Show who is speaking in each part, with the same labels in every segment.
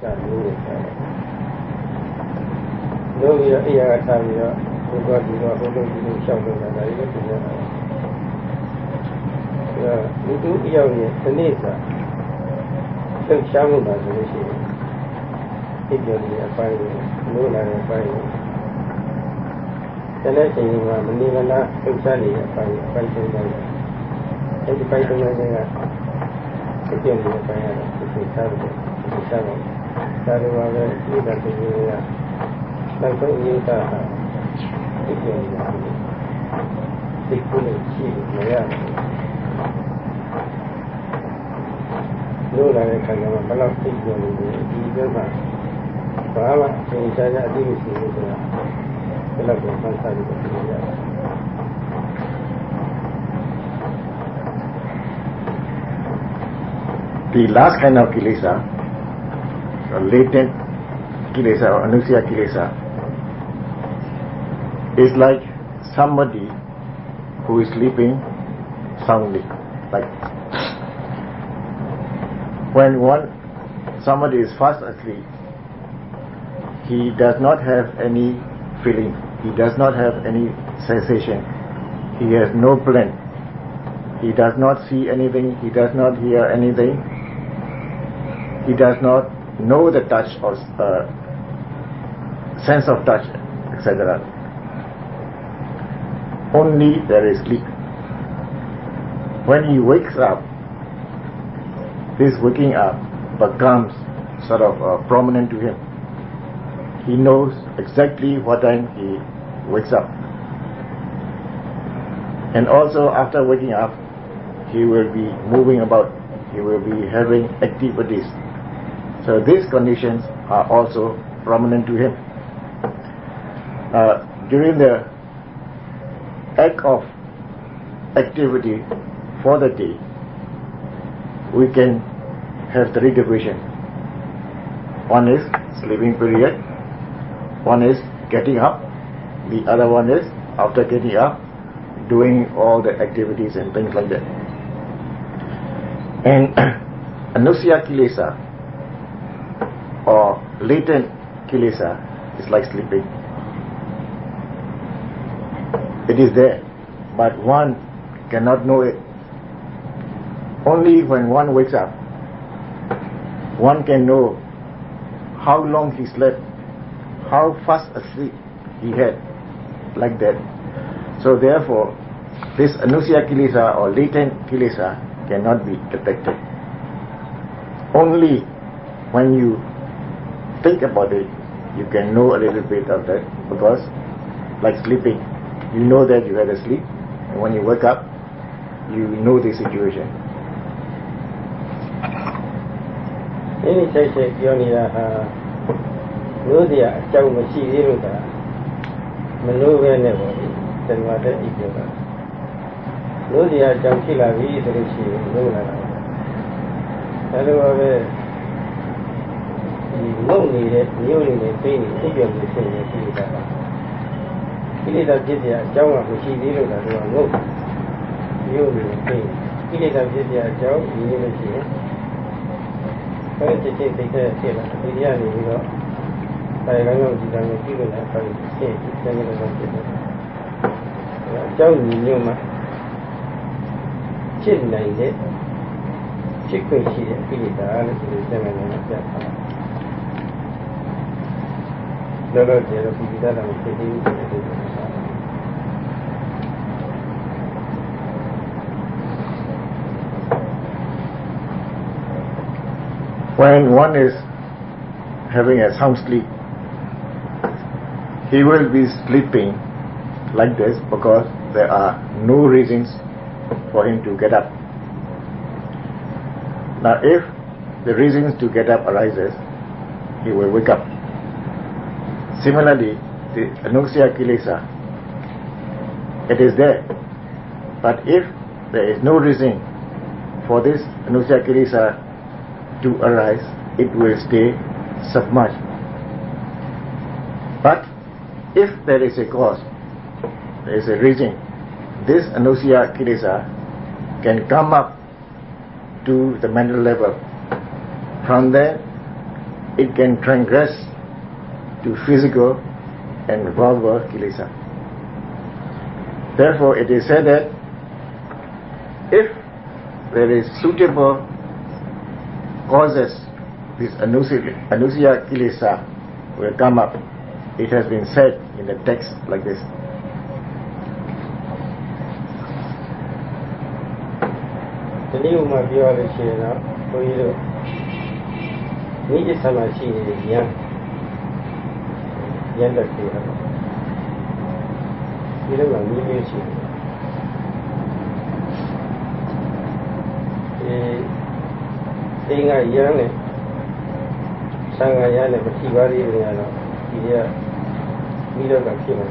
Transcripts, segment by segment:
Speaker 1: Kanu. No, we are here at time. We got you know, who don't do shouting and I get to know. We do young Tanisa. So shaman as we see. If you're a fine, no, not a fine. The next thing you want, Manila, Sunshine, a fighting. And the fighting if you're a fire, if you have it. Saturday, you got to do that. Like you got if you're big bullet, no, like I can have a lot of people in the river. However, in China, I didn't see the love of one side of the
Speaker 2: The last kind of kilesa, or latent kilesa or anusya kilesa, is like somebody who is sleeping soundly. Like when somebody is fast asleep, he does not have any feeling, he does not have any sensation, he has no plan, he does not see anything, he does not hear anything, he does not know the touch or sense of touch, etc. Only there is sleep. When he wakes up, this waking up becomes sort of prominent to him. He knows exactly what time he wakes up. And also after waking up, he will be moving about, he will be having activities. So these conditions are also prominent to him. During the act of activity for the day, we can have three divisions. One is sleeping period, one is getting up, the other one is after getting up, doing all the activities and things like that. And anusya kilesa or latent kilesa is like sleeping. It is there, but one cannot know it. Only when one wakes up, one can know how long he slept, how fast asleep he had, like that. So therefore, this anusya kilesa or latent kilesa cannot be detected. Only when you think about it, you can know a little bit of that, because like sleeping, you know that you had a sleep, and when you wake up, you know the situation.
Speaker 1: Any such a Yonida, Nudia, Chaumachi, Iruda, Manuva never, then what it is. Nudia, Jamkila, we eat the Luna. However, you don't need it, you need a thing, if you're the same. He did a Gidia, Jawa, which he did not know. You need a thing. He did a Gidia, Jaw, you need a thing. When they take the Indian, you know, I don't know, people have to say, it's a little Jaw, you know, Chin like it. Chicken, she did that. No, there will be that I'm taking.
Speaker 2: When one is having a sound sleep, he will be sleeping like this because there are no reasons for him to get up. Now if the reasons to get up arises, he will wake up. Similarly, the anusya kilesa, it is there, but if there is no reason for this anusya kilesa to arise, it will stay submerged. But if there is a cause, there is a reason, this anusya kilesa can come up to the mental level. From there, it can transgress to physical and verbal kilesa. Therefore, it is said that if there is suitable causes, this anusaya kilesa will come up. It has been said in the text like this.
Speaker 1: The new Mabiala Shena, for you, needed some machine young the clear. You don't know, music. Being a young Sangayana, but he was here. We don't have human.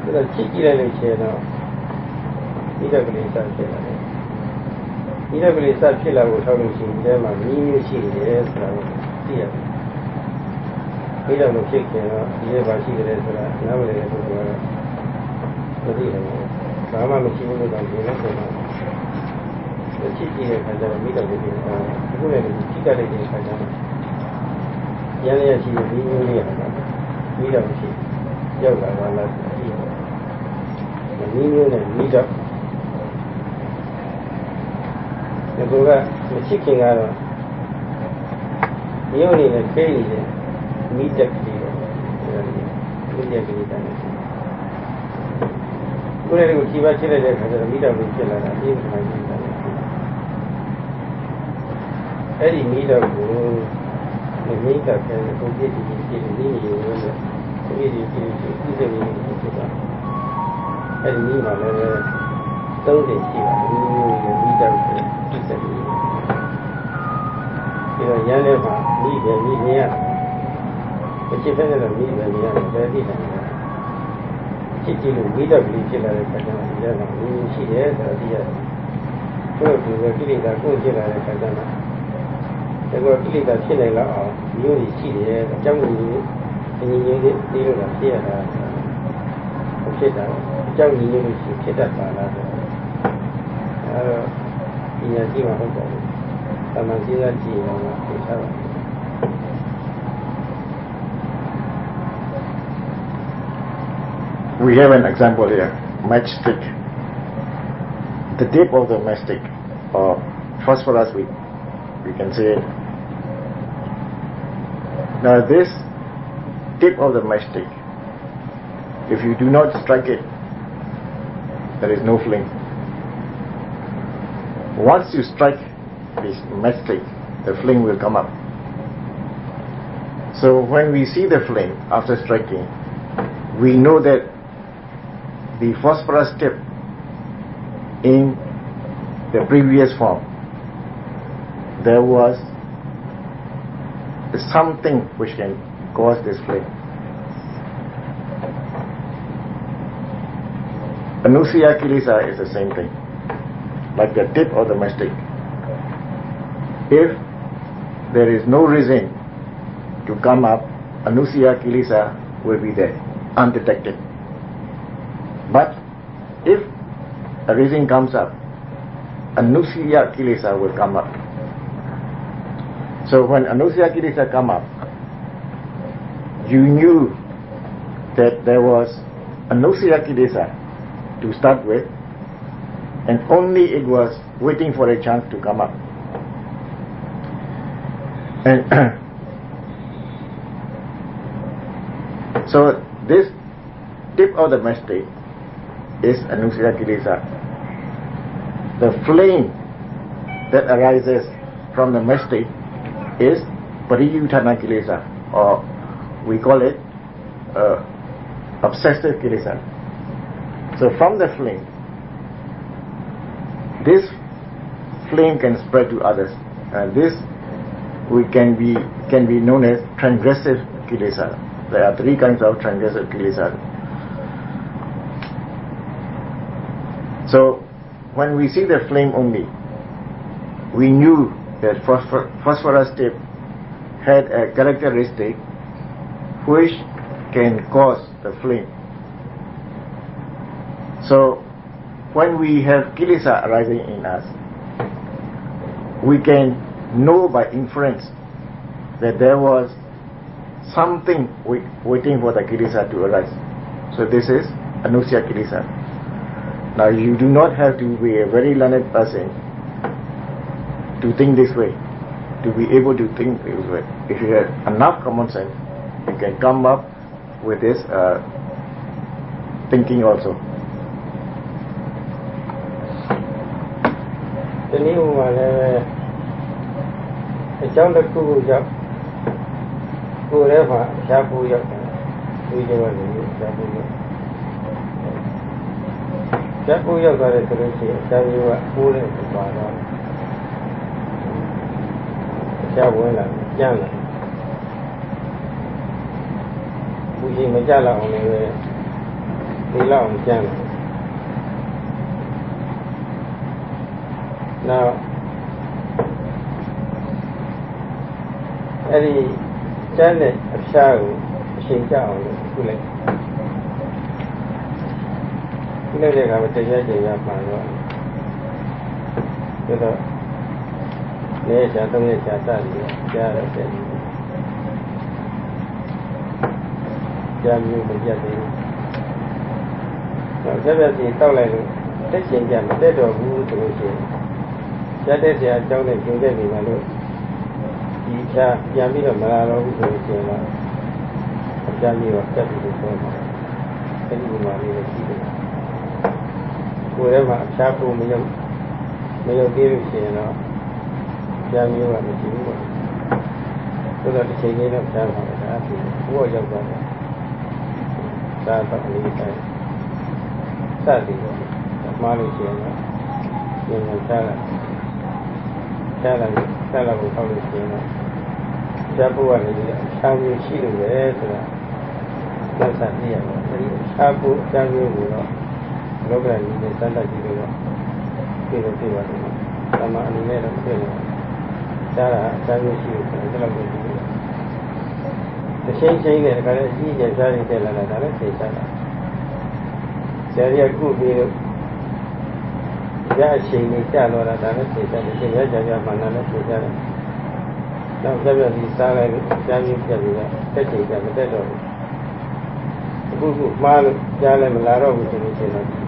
Speaker 1: The chicken channel. He doesn't really start killing. He doesn't really start killing with how much them and new cheese. He doesn't kick he never see the rest of that. Now they have to do it. But he doesn't. Mama machine will come to the chicken has a meter with him. Who had a chicken again? Yana, she will be new. We don't see yoga. The new and meet up. The chicken are the only baby meet up to you. Good to keep a children as a meet up with children. Any meet up, the meet up and completely and me, my don't they see meet up. Yaneva, me, but she fell in me, very she meet up with each other. She has a dear. So we were killing that good killer. They were killing that killer. You see the jungle, and you knew it, they were here. Jungle, you see, kid up. In a team of
Speaker 2: we have an example here, matchstick. The tip of the matchstick, or phosphorus, we can say it. Now this tip of the matchstick, if you do not strike it, there is no flame. Once you strike this matchstick, the flame will come up. So when we see the flame after striking, we know that the phosphorus tip in the previous form, there was something which can cause this flame. Anusaya kilesa is the same thing, like the tip of the matchstick. If there is no reason to come up, anusaya kilesa will be there, undetected. But if a reason comes up, anusaya kilesa will come up. So when anusaya kilesa come up, you knew that there was anusaya kilesa to start with, and only it was waiting for a chance to come up. And so this tip of the matchstick is anusaya kilesa. The flame that arises from the matchstick is pariyutthana kilesa, or we call it obsessive kilesa. So from the flame, this flame can spread to others, and this can be known as transgressive kilesa. There are three kinds of transgressive kilesa. So when we see the flame only, we knew that phosphorus tip had a characteristic which can cause the flame. So when we have kilesa arising in us, we can know by inference that there was something waiting for the kilesa to arise. So this is anusya kilesa. Now you do not have to be a very learned person to think this way, to be able to think this way. If you have enough common sense, you can come up with this thinking also.
Speaker 1: ဒီနည်းဥမှာလည်းအကြောင်းတစ်ခုခုကြောင့်ကိုယ်ထဲမှာရှားဖို့ရောက်တယ်ဒီလိုပဲရှားဖို့ရောက်ရှားဖို့ရောက်သွားတယ်ဆိုလို့ရှိရင်အကြောင်းမျိုးကပိုးတဲ့ပါတော့ရှားဝင်လာကြမ်းလာဘူးကြီးမကြလောက်အောင်လည်းဒီလောက်အောင်ကြမ်းလာ Now, any channel of shadow, she down, you know, they have a tragedy of my own. You know, nature, don't let your daddy, Jara said, Jam, you can get in. Now, Jabberty told him, taking them, dead or wood to the That is the John and Judah in my look. Yammy of Malaro, who is a Jammy of Deputy Former. Any woman in the city. Whoever Chapo may have given you, Jammy of the Jimmy. So that the chain of Jam who was your brother. Sad of the time. Sadly, Mali China, in the salad. Salad will probably see Jabu and Shamu Shilu, that's an idea. Shabu, Shamu will not look at the Santa Gila. Sama animated film. Sarah, Shamu Shilu, the same thing that I see the Jari Tela, let's say Sarah. Saria could be. Yeah, she may tell her that I say that she has a banana to tell. Now, several salary, Jamie Javila, taking them a dead of it. Mal, Jalem, Laro, which is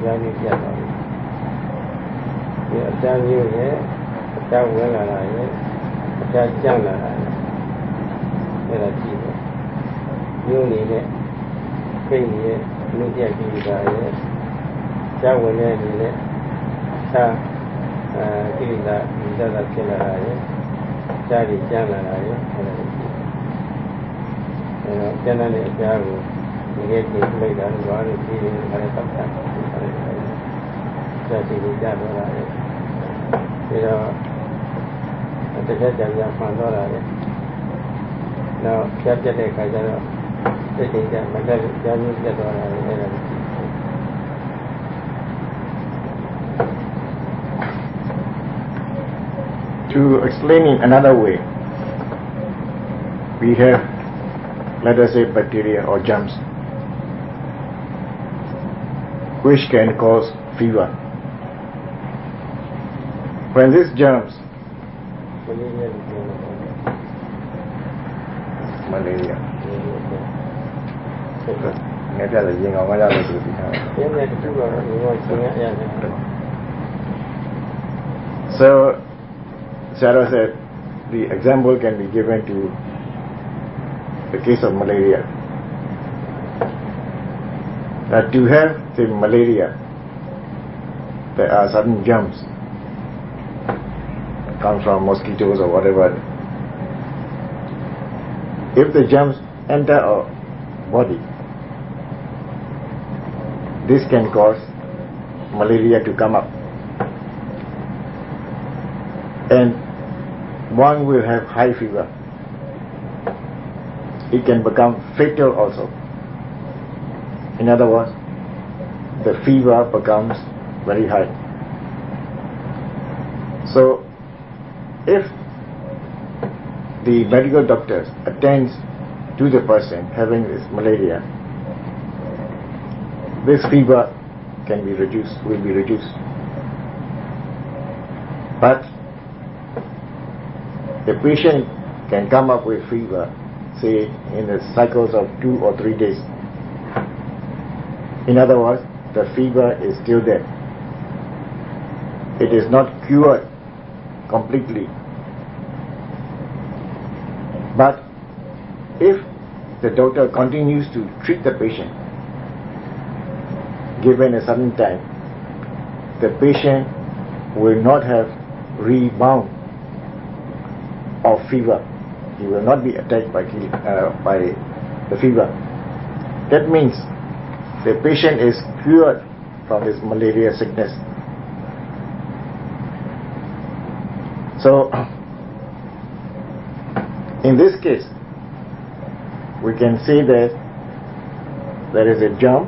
Speaker 1: Jamie Javila. You are telling you here, a child well alive, a child young alive. There are people. You need it, pay it, media give it, child will need it. Giving that killer, Charlie Jana, generally a Jaru, you get me played and go on and feeling a sometimes. Just in the Jaru, you know, at the head of your Pandora. Now, Captain Kajara, taking that, my dad, Jaru, Jadora,
Speaker 2: To explain in another way, we have, let us say, bacteria or germs which can cause fever. When these germs, malaria. So Sarah said the example can be given to the case of malaria. That to have the malaria, there are certain germs come from mosquitoes or whatever. If the germs enter our body, this can cause malaria to come up, and one will have high fever. It can become fatal also. In other words, the fever becomes very high. So, if the medical doctors attends to the person having this malaria, this fever can be reduced, will be reduced. But the patient can come up with fever, say in the cycles of 2 or 3 days. In other words, the fever is still there. It is not cured completely. But if the doctor continues to treat the patient, given a certain time, the patient will not have rebound of fever. He will not be attacked by the fever. That means the patient is cured from his malaria sickness. So, in this case, we can say that there is a germ,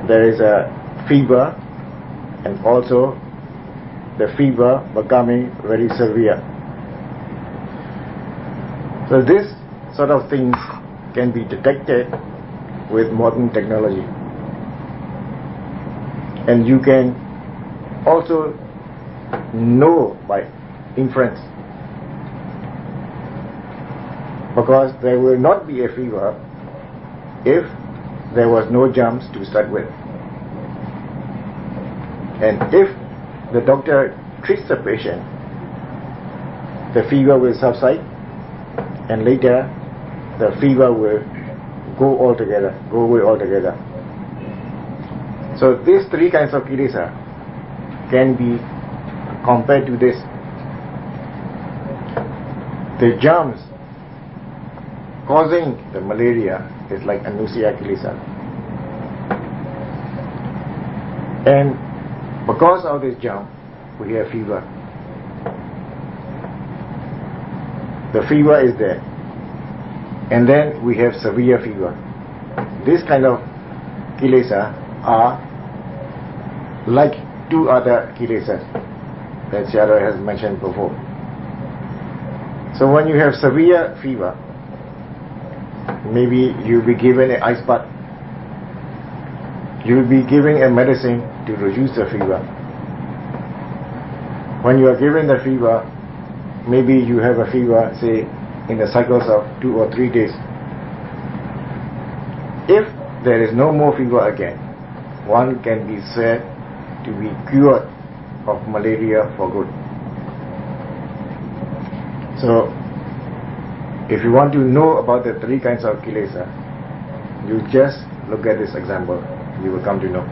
Speaker 2: there is a fever, and also the fever becoming very severe. So this sort of things can be detected with modern technology. And you can also know by inference, because there will not be a fever if there was no germs to start with. And if the doctor treats the patient, the fever will subside, and later the fever will go away altogether. So these 3 kinds of kilesa can be compared to this. The germs causing the malaria is like Anusaya kilesa. And because of this germ, we have fever. The fever is there. And then we have severe fever. This kind of kilesa are like 2 other kilesas that Sayadaw has mentioned before. So when you have severe fever, maybe you'll be given an ice bath. You'll be given a medicine to reduce the fever. When you are given the fever, maybe you have a fever, say, in the cycles of 2 or 3 days. If there is no more fever again, one can be said to be cured of malaria for good. So, if you want to know about the 3 kinds of kilesa, you just look at this example. You will come to know.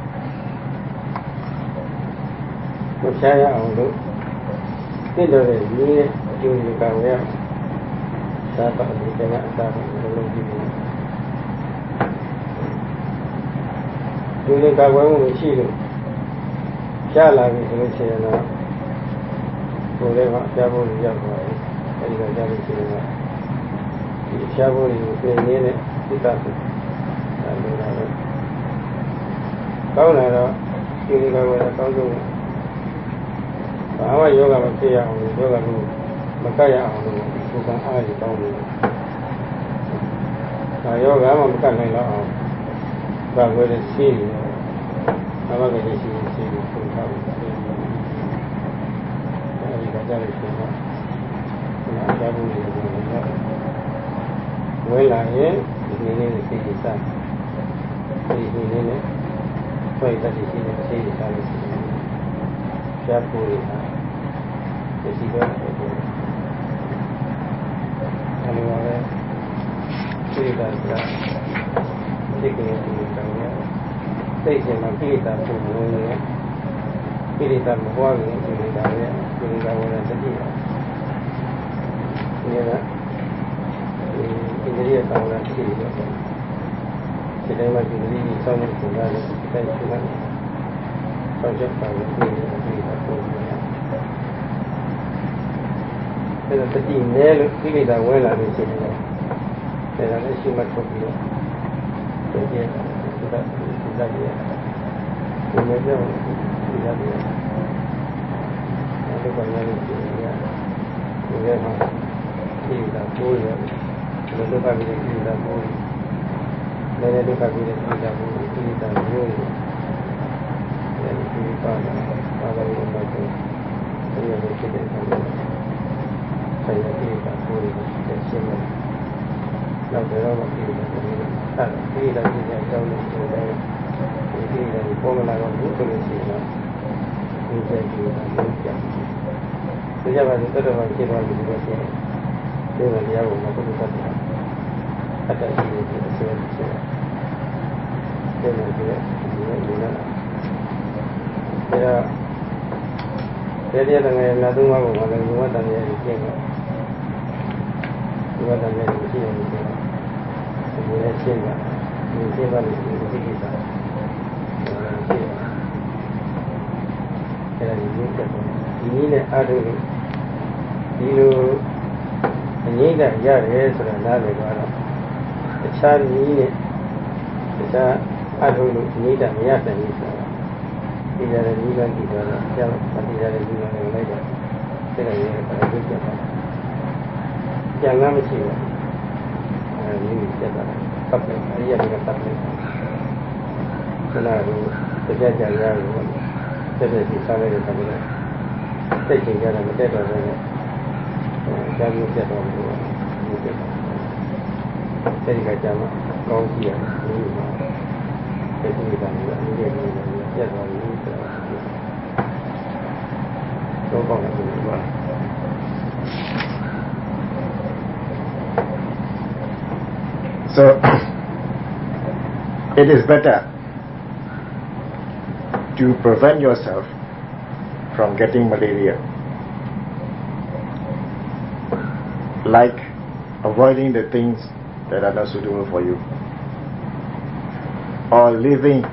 Speaker 1: ဆိုင်ရာကိလေသာကိုယ်ကိုရှင်းတယ်နောက်တော့ကိလေသာကိုကိလေသာပြည့်တဲ့အကြောင်းကိုဆိုတယ်ဒီကိလေသာကိုပေါ်လာတော့ဘုဆိုလို့ရှိရင်ဒီစိတ်ကိုလုံးပြတယ်ဒါကြောင့်ပါသတ္တဝါဖြစ်သွားပြီလို့ဆိုရင်ဒီလိုတရားကိုမပုဒ်သတ်တာအတ္တရှိတဲ့အစေအစေဒီလိုဒီလိုလာတရားငယ်နာသုံးပါးကိုလည်းဘုရားတန်ရဲ့ကျင့်တော့ဘုရားတန်ရဲ့ရှိတယ်လို့ပြောဒီလိုရှင်းတာဒီရှင်းပါလို့ဒီကိစ္စအဲ့ဒါဒီလိုတက်တော့ဒီနည်းနဲ့အားထုတ်လို့ဒီလိုအငြိမ့်တဲ့ရတယ်ဆိုတာနားလည်သွားတော့တခြားနည်းနဲ့တခြားအားထုတ်လို့အငြိမ့်တဲ့မရတဲ့နည်းဆိုတာဒီကြတဲ့နည်းကကြည့်တော့ကျောင်းမတိကြတဲ့နည်းကလည်းလိုက်တော့တဲ့ရဲ့အဲ့ဒါကိုကြည့်တော့ကြံလားမရှိဘူးအဲဒီနည်းပြတ်သွားတယ်ပတ်တယ်အရိယာတွေကပတ်တယ်ခဏကကြံရလို့တဲ့စီစားလိုက်တဲ့အခါကျတော့စိတ်ကြင်ကြတယ်မတက်တော့ဘူးကြာမျိုးပြတ်သွားလို့ဒီပြတ်တယ်ကကြာမှကောင်းကြည့်ရတယ်ဒီမှာစိတ်ကြည်တာလည်းအမြဲတမ်းပြတ်သွားလို့ဆိုတာတော့ပေါ့လေဒီမှာ
Speaker 2: So it is better to prevent yourself from getting malaria, like avoiding the things that are not suitable for you, or living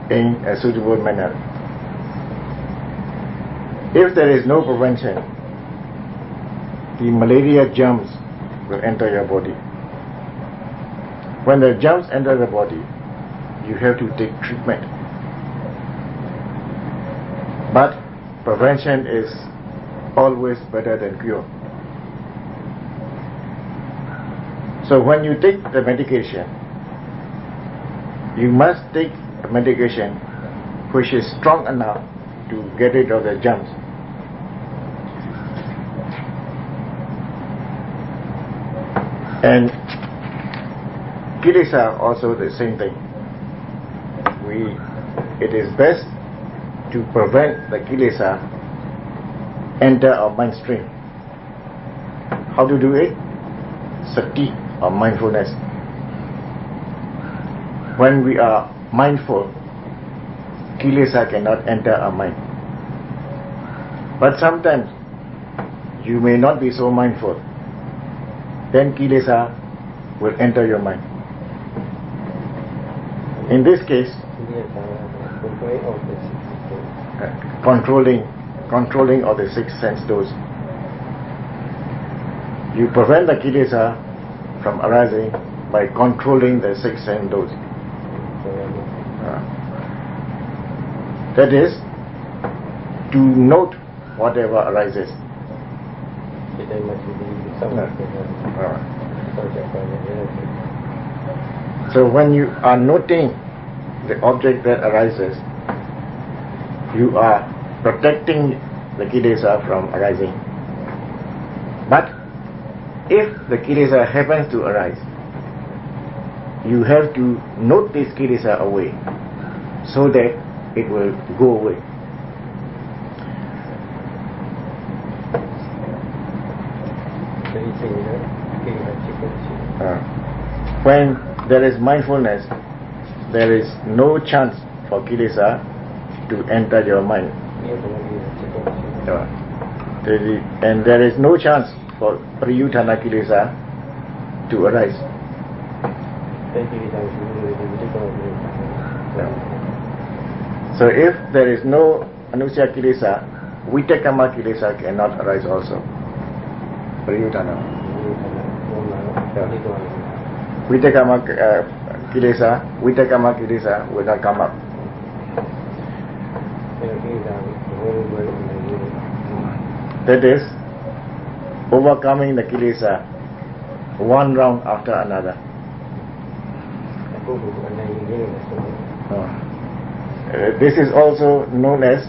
Speaker 2: in a suitable manner. If there is no prevention, the malaria germs will enter your body. When the germs enter the body, you have to take treatment. But prevention is always better than cure. So when you take the medication, you must take a medication which is strong enough to get rid of the germs. And kilesa also the same thing. It is best to prevent the kilesa enter our mind stream. How to do it? Sati or mindfulness. When we are mindful, kilesa cannot enter our mind. But sometimes you may not be so mindful. Then kilesa will enter your mind. In this case, controlling of the six sense doors. You prevent the kilesa from arising by controlling the six sense doors. That is, to note whatever arises. So when you are noting the object that arises, you are protecting the kilesa from arising. But if the kilesa happens to arise, you have to note this kilesa away so that it will go away. When there is mindfulness, there is no chance for kilesa to enter your mind. And there is no chance for priyutthana kilesa to arise. So if there is no anusaya kilesa, vitakama kilesa cannot arise also. Priyutthana. Vitakama kilesa will not come up. That is, overcoming the kilesa one round after another. This is also known as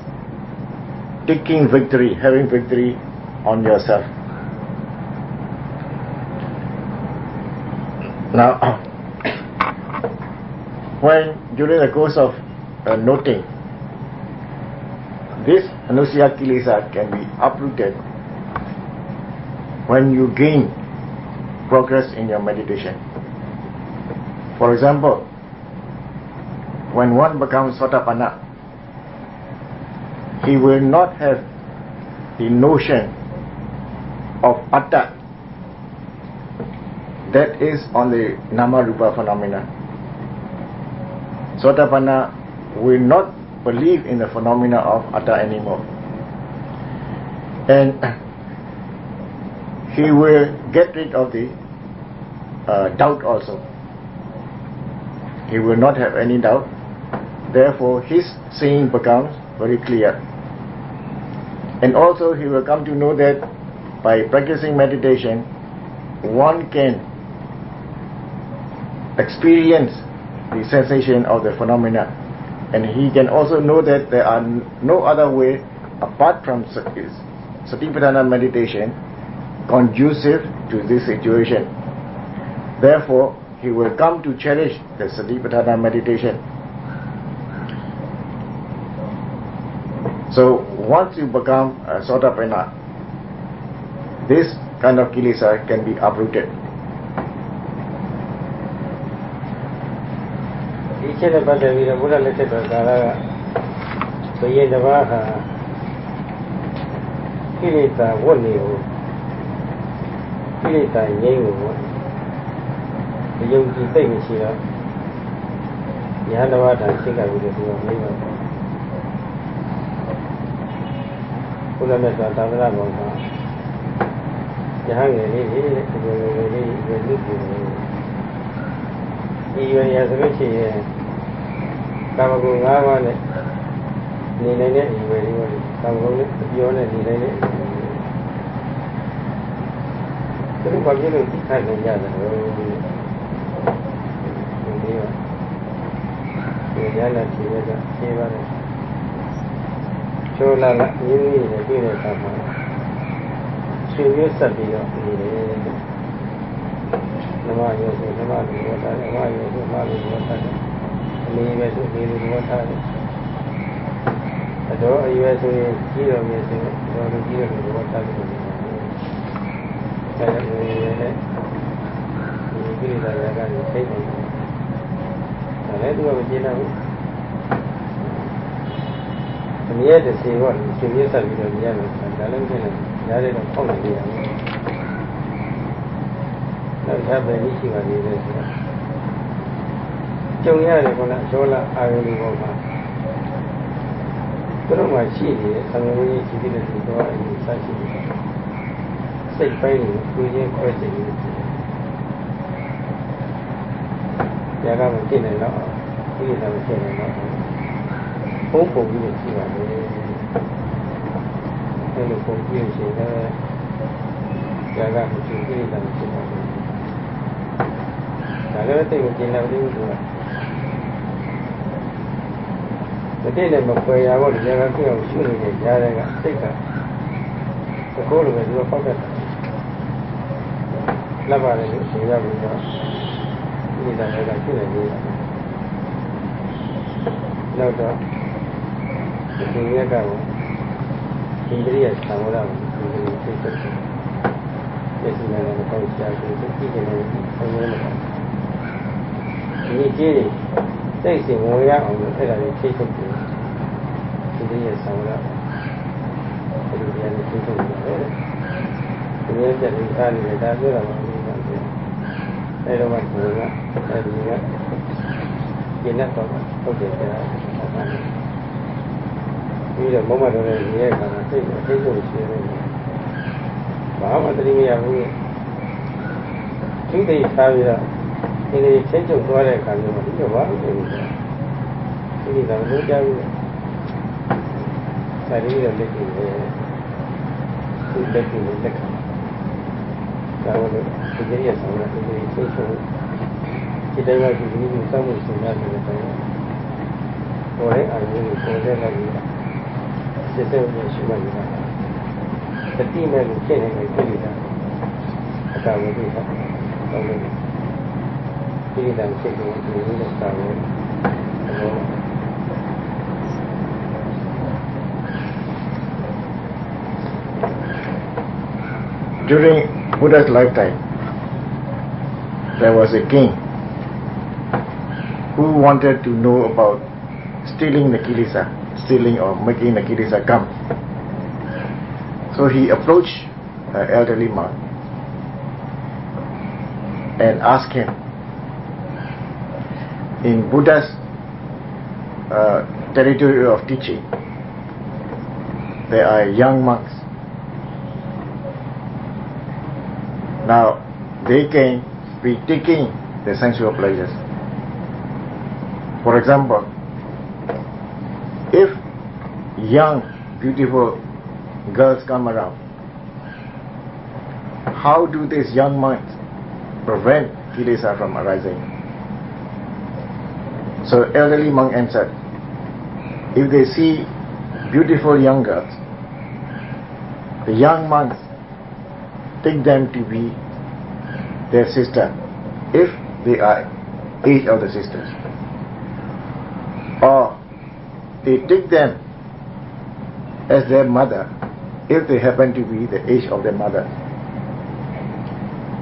Speaker 2: taking victory, having victory on yourself. Now, when during the course of noting, this anusaya kilesa can be uprooted when you gain progress in your meditation. For example, when one becomes Sotapanna, he will not have the notion of atta that is on the nama rupa phenomena. Sotapanna will not believe in the phenomena of atta anymore, and he will get rid of the doubt also. He will not have any doubt. Therefore, his seeing becomes very clear. And also, he will come to know that by practicing meditation, one can experience the sensation of the phenomena, and he can also know that there are no other way apart from Satipatthana meditation conducive to this situation. Therefore, he will come to cherish the Satipatthana meditation. So, once you become a Sotapanna, this kind of kilesa can be uprooted.
Speaker 1: ဒီချက်နဲ့ပတ်သက်ပြီးတော့ဘုရားလက်ထက်တော်ကာလကဘုရင်တစ်ပါးဟာကိလေသာဝတ်နေကိုကိလေသာငြိမ်းကိုဒီယုံကြည်သိမ့်မရှိတော့ယဟန်တစ်ပါးထံရှိကပြီးတော့သူကမေးတော့ဘုရားမြတ်စွာသာသနာ့ဘောမှာယဟန်ငယ်လေးဒီလိုလေးရွယ်လူပြည့်ဒီရွယ်ရဆိုလို့ရှိရင်ကာမဂုဏ်၅ပါးနဲ့နေနိုင်တဲ့ရွယ်လေးတွေကာမဂုဏ်နဲ့ပြောနဲ့နေနိုင်တဲ့သူတို့ဘာဖြစ်လို့သိခိုင်းနေကြတယ်လို့ဒီရလာကြည့်ရတာရှင်းပါတယ်ချိုးလာလာရင်းနေတယ်ပြည့်တဲ့အခါမှာရှင်ရွတ်ဆက်ပြီးတော့နေတယ်နမယောဆိုနမလူဝတ်တာနမယောဆိုနမလူဝတ်တာအနေပဲဆိုဒီလူဝတ်တာအတော်အရွယ်ဆိုရင်ကြီးတော်မြတ်ဆိုတော့လူကြီးတော်လူဝတ်တာလို့ပြောတယ်ဒါကြောင့်ဒီနဲ့ဒီကိလေသာရကနေသိတယ်ဒါလည်းသူကမကျင်းတော့ဘူးအမြဲတစေတော့ရှင်ရွတ်ဆက်ပြီးတော့ညရမယ်ဒါလည်းမဖြစ်နိုင်ရားတဲ့တော့ပေါက်နေတယ်နောက်ထပ်ပဲရှိပါသေးတယ်ဆိုတော့ကြုံရတယ်ခေါလားရောလာအာရုံတွေပေါ်မှာသူတို့မှရှိနေတဲ့သံဃာကြီးရှိတဲ့ဒီတော့အရင်စရှိတယ်စိတ်ပိုင်းကိုကိုယ်ချင်းခွဲစိတ်နေတယ်ကြာကမဖြစ်နိုင်တော့ဒီလိုမဖြစ်နိုင်တော့ပုံပုံပြီးရှိပါတယ်အဲလိုပုံပြည့်ရှင်တဲ့ကြာကမရှိသေးတယ်ဖြစ်ပါတယ်ဒါလည်းသိကိုကျင်တယ်လို့ပြောတာတတိနဲ့မခွဲရတော့ဒီကပြောင်းရှုနေတဲ့ကြားတဲ့ကစိတ်ကတကောလိုပဲသူကပောက်တတ်တယ်လက်ပါတယ်လို့ဆိုရပြီးတော့ဒီကလည်းရှုနေသေးတယ်နောက်တော့ဒီရက်ကတော့ဒီတည်းရသံဝရကိုဒီလိုသိချက်တယ်ဒီစီနဲ့လည်းပေါ့ရှားပြီးသိကြတယ်ဘယ်လိုလဲဒီကြီးစိတ်စဉ်ဝင်ရအောင်လို့အဲ့ဒါလေးသိထုတ်တယ်ဒီတည်းရသံဝရဒီလိုရနေသိထုတ်တယ်ဒီရက်တည်းအားလည်းဒါပြောတာပါဒီကအဲ့တော့မှဘုရားအဲ့ဒီကကျင့်တော့ဟုတ်တယ်ကြာပြီးတော့မမတော်ရဲ့ရဲကစိတ်ကိုသိဖို့ရှိတယ်ဘာမှတတိမရဘူးသူသိထားပြီးတော့ဒီနေ့ချင်းချုပ်သွားတဲ့အခါမျိုးမှာဒီလိုဘာလို့လဲဒီကတော့လုံးကြဘူးစာရီရလက်ကြီးပဲသူလက်ကြီးနဲ့လက်ခံဒါတော့ဒီကြီးရဆောင်တာဒီချင်းချုပ်ဒီတိုင်းကဒီလိုစောင့်မှုစဉ်းစားနေတယ်ပေါ်တဲ့အာရုံကိုပေါ်တဲ့လိုက်ပြီးစစ်စစ်နဲ့ရှိမှနေတာတတိမဲ့ကိုဖြစ်နေတယ်ပြည်နေတာအတားဝိသတော့လို့ ကိလေသာဖြစ်ကိုဒီလိုနဲ့စာလို့
Speaker 2: During Buddha's lifetime, there was a king who wanted to know about stealing the kilesa, stealing or making the kilesa come. So he approached an elderly monk and asked him, in Buddha's territory of teaching, there are young monks. Now, they can be taking the sensual pleasures. For example, if young, beautiful girls come around, how do these young monks prevent kilesa from arising? So elderly monk answered, if they see beautiful young girls, the young monks take them to be their sister, if they are age of the sisters. Or they take them as their mother, if they happen to be the age of their mother.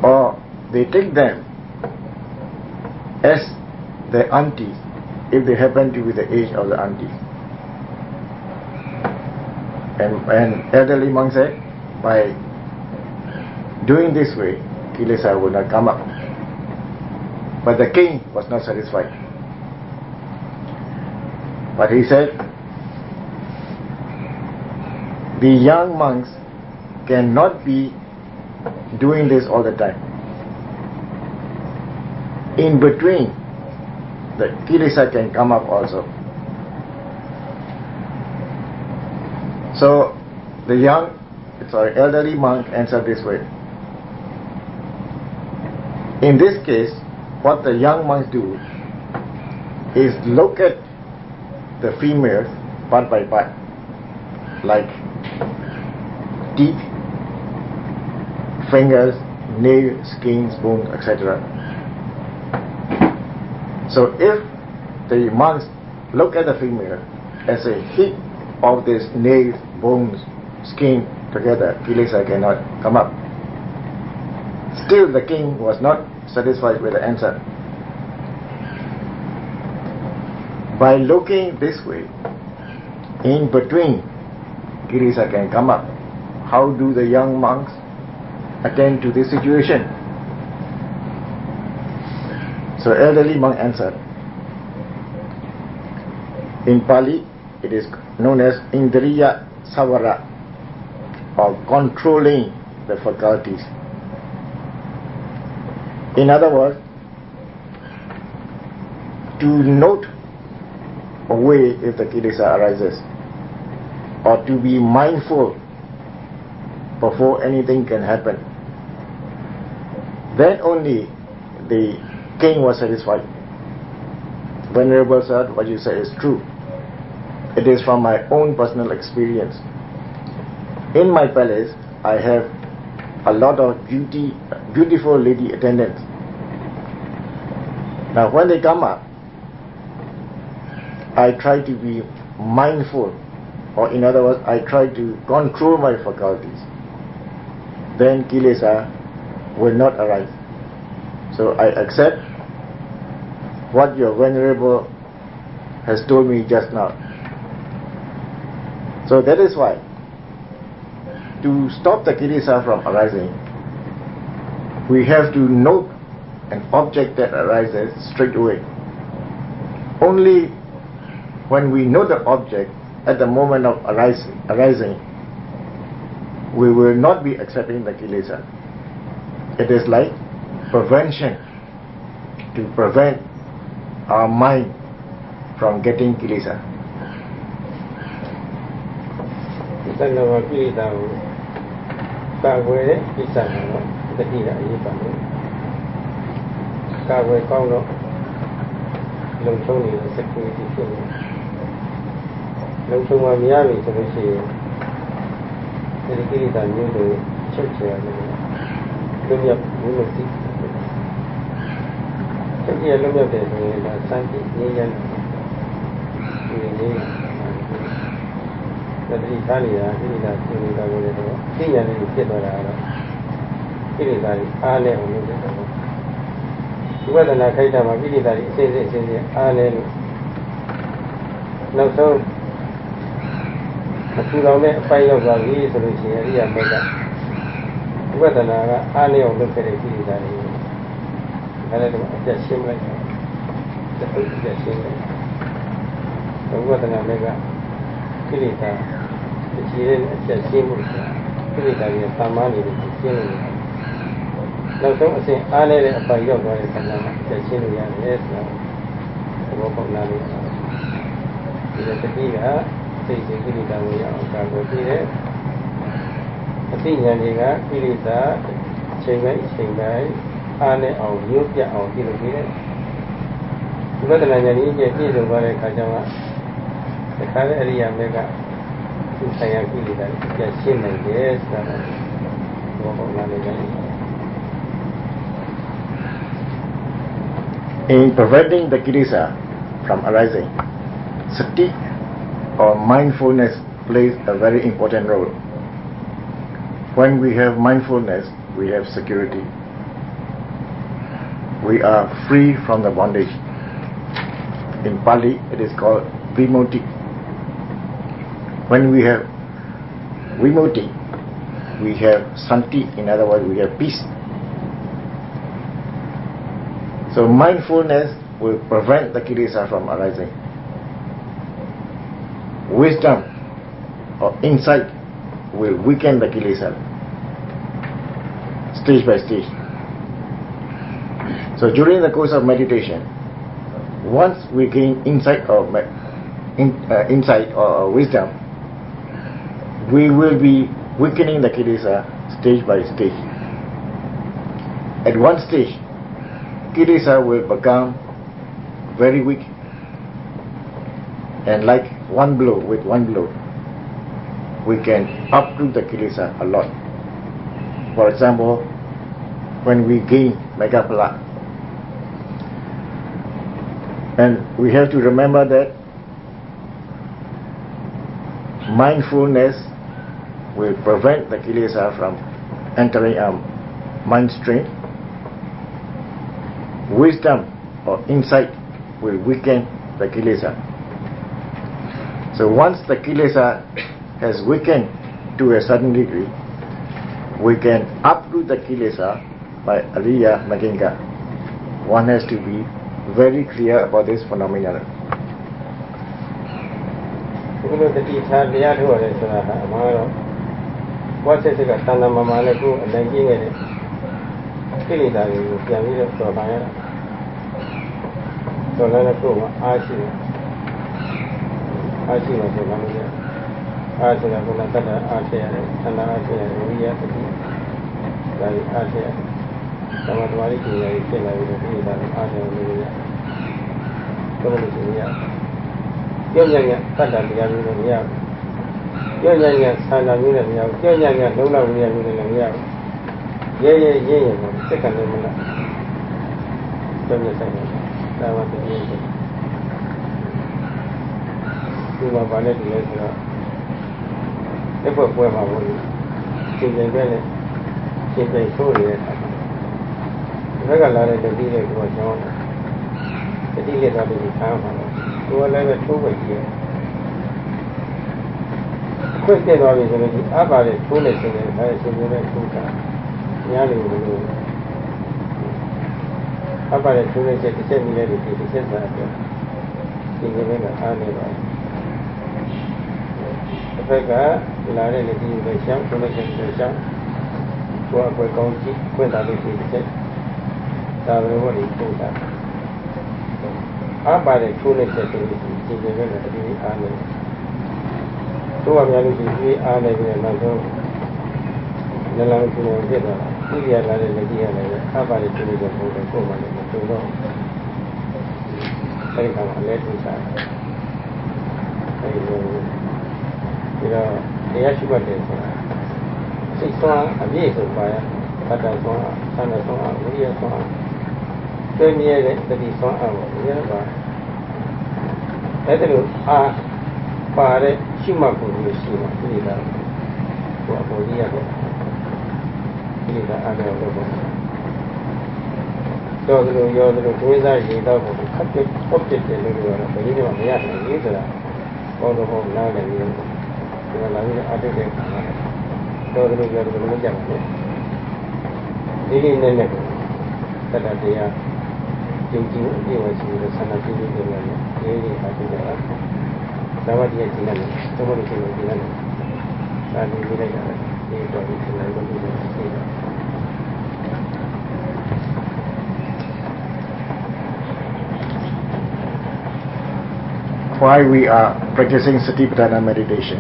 Speaker 2: Or they take them as their aunties, if they happen to be the age of the aunties. And elderly monk said, by doing this way, kilesa will not come up. But the king was not satisfied. But he said, the young monks cannot be doing this all the time. In between, the kilesa can come up also. So the elderly monk answered this way. In this case, what the young monks do is look at the females part by part, like teeth, fingers, nails, skins, bones, etc. So if the monks look at the female as a heap of these nails, bones, skin together, kilesa cannot come up. Still the king was not satisfied with the answer. By looking this way, in between, kilesa can come up. How do the young monks attend to this situation? So elderly monk answered. In Pali, it is known as Indriya Savara, or controlling the faculties. In other words, to note a way if the kilesa arises, or to be mindful before anything can happen. Then only the king was satisfied. Venerable sir, what you say is true. It is from my own personal experience. In my palace, I have a lot of beautiful lady attendants. Now when they come up, I try to be mindful, or in other words, I try to control my faculties. Then kilesa will not arise. So I accept what your Venerable has told me just now. So that is why, to stop the kilesa from arising, we have to note an object that arises straight away. Only when we know the object at the moment of arising, we will not be accepting the kilesa. It is like prevention, to prevent our mind from getting kilesa.
Speaker 1: သဏ္ဍာန်ကိလေသာကိုကာကွယ်တဲ့ကိစ္စကတော့တတိယအရေးပါတယ်။ကာကွယ်ကောင်းတော့လုံချုံနေတဲ့ security ဖြစ်နေ။လုံချုံမှမရပြီဆိုလို့ရှိရင်ဒီကိလေသာမျိုးတွေချုပ်ချယ်ရတယ်။တို့ရဘူးလို့သိ။ Tapi yang lebih dari itu, santi ni yang ini. Jadi kali ya, ini dah boleh tu. Ini yang ini kita dah. Ini dari aneh orang itu. Juga dah nak kaitan macam ini dari sini aneh. Langsung aku ramai payah lagi solusi yang mereka. Juga dah nak aneh orang itu dari. Kalau tu ada simpan, betul ada simpan. Juga dah nak mereka kita kecilan ada simpan. Kita ni taman ini simpan. Langsung asyik aneh le apa yang kau yang sana ada simpan yang esok. Sebab kau nanti. Jadi ketiga, sisi kita yang kau kiri. Ketiga juga kita cengai. Aneh awal, nyupiah awal kira-kira. Juga ternyata ni jadi sebagai kacamat. Sekarang hari yang mereka saya kiri dari jadi menjadi sekarang dua orang lagi.
Speaker 2: In preventing the kilesa from arising, sati or mindfulness plays a very important role. When we have mindfulness, we have security. We are free from the bondage. In Pali, it is called vimutti. When we have vimutti, we have santi, in other words, we have peace. So mindfulness will prevent the kilesa from arising. Wisdom or insight will weaken the kilesa, stage by stage. So during the course of meditation, once we gain insight or wisdom, we will be weakening the kilesa stage by stage. At one stage, kilesa will become very weak, and like with one blow, we can uproot the kilesa a lot. For example, when we gain Megapala. And we have to remember that mindfulness will prevent the kilesa from entering our mind stream. Wisdom or insight will weaken the kilesa. So once the kilesa has weakened to a certain degree, we can uproot the kilesa by Ariya Maginga. One has to be very clear about this phenomenon.
Speaker 1: Kalau kita lihat dua orang sudah, malu. Buat sesuatu tanam mama aku lagi ni. Kini dah ni, yang ini soalnya. Soalnya aku asyik macam mana dia. Asyik aku nak tanda asyik, dia tadi. Dari asyik. Sama kembali kita ini lagi ini dalam ada ini. Kemudian dia, yang kadang dia ni, yang sana ni, yang nolak ni, ye, sekarang mana? Contohnya saya, dalam ini. Cuma banyak dia sudah. Apa mahu? Cinta ni, cinta itu dia. Mereka lari dari dia ke macam mana? Jadi dia tak boleh sama. Dua lagi tu bagi. Kau kita dah boleh jadi apa le tu le sini, saya sini le tu kan. Yang ni dulu. Apa le tu le jadi saya ni le di sini sahaja. Ini mereka ada lah. Mereka lari dari Malaysia, tu le jadi Malaysia. Gua kaunci, gua tak boleh jadi. Tak boleh itu tak. Apa le tulis seperti ini juga dari aneh. Tuan yang itu aneh dia nanti dalam itu dia dah. Dia lari lagi ada. Apa le tulis seperti itu mana itu tu. Saya kamu lihat tu saya. Dia cuba dia. Si soal habis supaya kata soal sana soal dia soal. တွင်းမြဲတဲ့တတိဆွမ်းအောင်ရပါအဲ့ဒါလို့ပါတဲ့ရှိမှကိုလို့ရှိမှကိလေသာဟိုအပေါ်ကြီးရတယ်ကိလေသာအားတော့တော့လို့ရောလို့ဒွေးစားရေတော့ကိုခတ်ပြတ်ပုတ်ပြတယ်လို့ပြောတော့ဘယ်နည်းမှမရနိုင်ဘူးဆိုတာဘောတော့နားလည်ပြီးဒီမှာလာပြီးအတိတ်ကတော့လို့ပြောလို့မကြဘူးဒီလေးနဲ့နဲ့တတတရားကျုံကျုံအပြည့်ဝရှိလို့ဆန္ဒပြုလို့ပြောရတယ်ဒီလေးဟာကြည့်ကြတာသာဝတိရဲ့ကျင့်တယ်သမုဒ္ဒိကိုကျင့်တယ်ဒါဒီလေးလိုက်တာဒီတော့ဒီလိုလုပ်လို့ရှိတယ်
Speaker 2: Why we are practicing Satipatthana meditation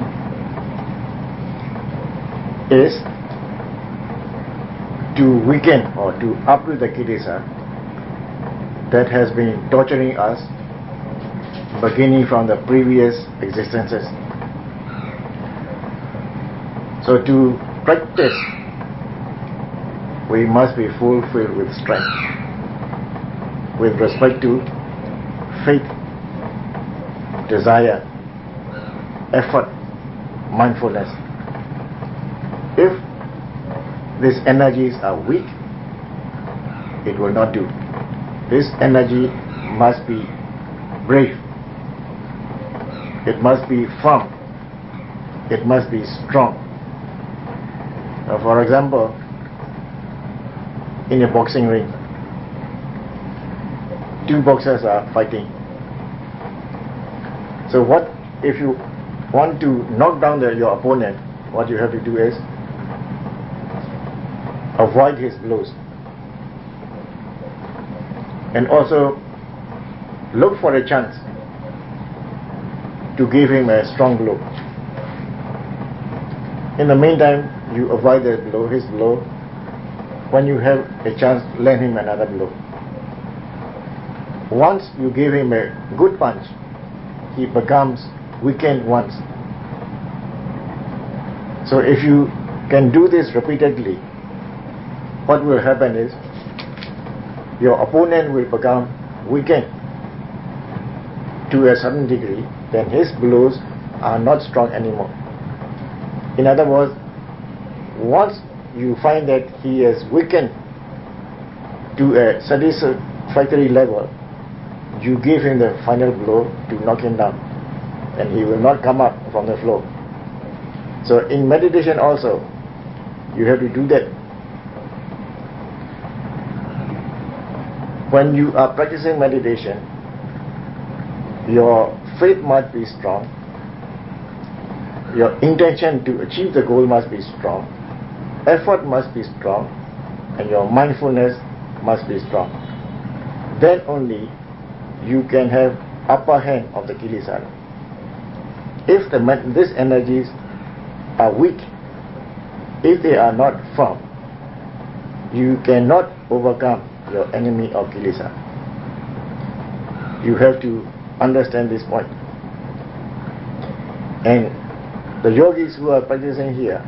Speaker 2: is to weaken or to uproot the kilesa that has been torturing us beginning from the previous existences. So to practice, we must be fulfilled with strength with respect to faith, desire, effort, mindfulness. If these energies are weak, it will not do. This energy must be brave. It must be firm. It must be strong. For example, in a boxing ring, two boxers are fighting. So what if you want to knock down your opponent, what you have to do is avoid his blows and also look for a chance to give him a strong blow. In the meantime, you avoid his blow. When you have a chance, lend him another blow. Once you give him a good punch, he becomes weakened once. So if you can do this repeatedly, what will happen is your opponent will become weakened to a certain degree, then his blows are not strong anymore. In other words, once you find that he is weakened to a satisfactory level, you give him the final blow to knock him down, and he will not come up from the floor. So in meditation also, you have to do that. When you are practicing meditation, your faith must be strong, your intention to achieve the goal must be strong, effort must be strong, and your mindfulness must be strong. Then only you can have upper hand of the kilesa. If these energies are weak, if they are not firm, you cannot overcome your enemy of kilesa. You have to understand this point. And the yogis who are practicing here,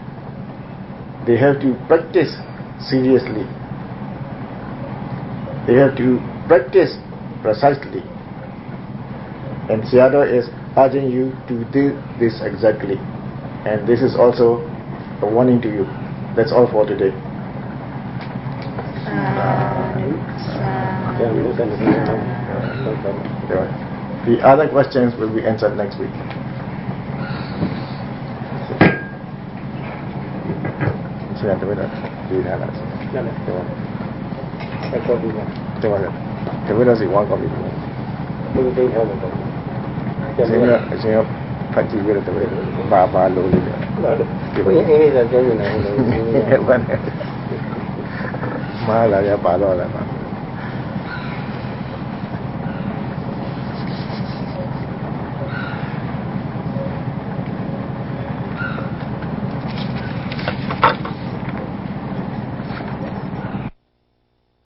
Speaker 2: they have to practice seriously. They have to practice precisely. And Sayadaw is urging you to do this exactly. And this is also a warning to you. That's all for today. The other questions will be answered next week. Malah ya,